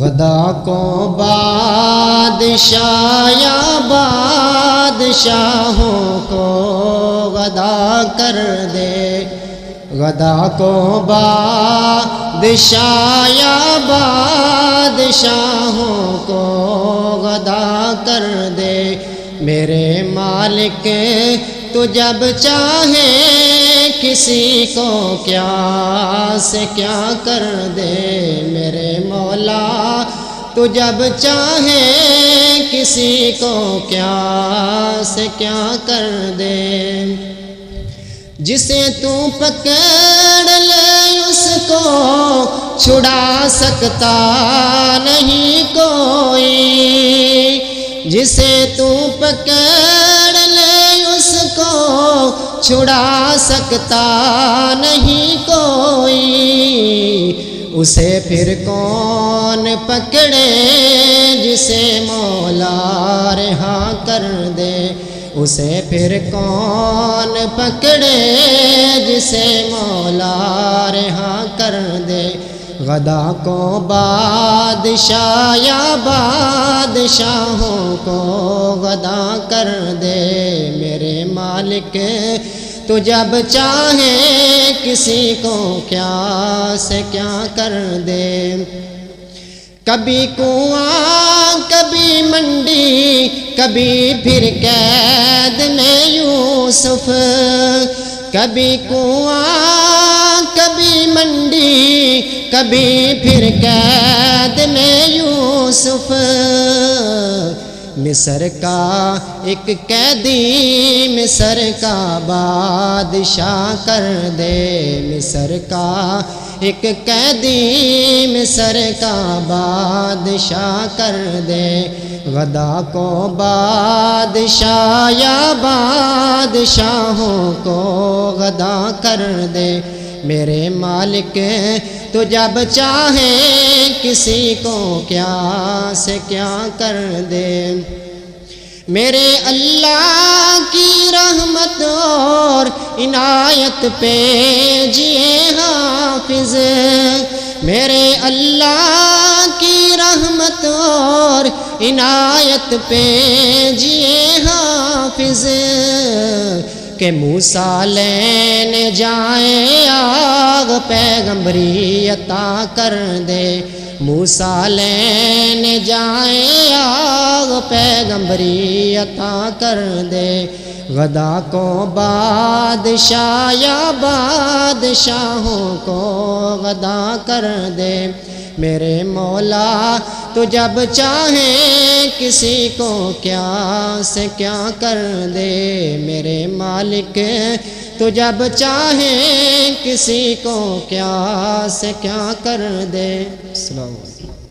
غدا کو بادشاہ یا بادشاہوں کو غدا کر دے، غدا کو بادشاہ یا بادشاہوں کو غدا کر دے، میرے مالک تو جب چاہے کسی کو کیا سے کیا کر دے، میرے مولا تو جب چاہے کسی کو کیا سے کیا کر دے، جسے تو پکڑ لے اس کو چھڑا سکتا نہیں کوئی، جسے تو پکڑ لے اس کو چھڑا سکتا نہیں کوئی، اسے پھر کون پکڑے جسے مولا رہا کر دے، اسے پھر کون پکڑے جسے مولا رہا کر دے، غدا کو بادشاہ یا بادشاہوں کو غدا کر دے، میرے مالک تو جب چاہے کسی کو کیا سے کیا کر دے، کبھی کنواں کبھی منڈی کبھی پھر قید میں یوسف، کبھی کنواں کبھی منڈی کبھی پھر قید میں یوسف، مصر کا ایک قیدی مصر کا بادشاہ کر دے، مصر کا ایک قیدی مصر کا بادشاہ کر دے، غدا کو بادشاہ یا بادشاہوں کو غدا کر دے، میرے مالک تو جب چاہے کسی کو کیا سے کیا کر دے، میرے اللہ کی رحمت اور عنایت پہ جیے حافظ، میرے اللہ کی رحمت اور عنایت پہ جیے حافظ، کہ موسیٰ لینے جائیں آگ پیغمبری عطا کر دے، موسیٰ لینے جائیں آگ پیغمبری عطا کر دے، غدا کو بادشاہ یا بادشاہوں کو غدا کر دے، میرے مولا تو جب چاہے کسی کو کیا سے کیا کر دے، میرے مالک تو جب چاہے کسی کو کیا سے کیا کر دے۔ السلام علیکم۔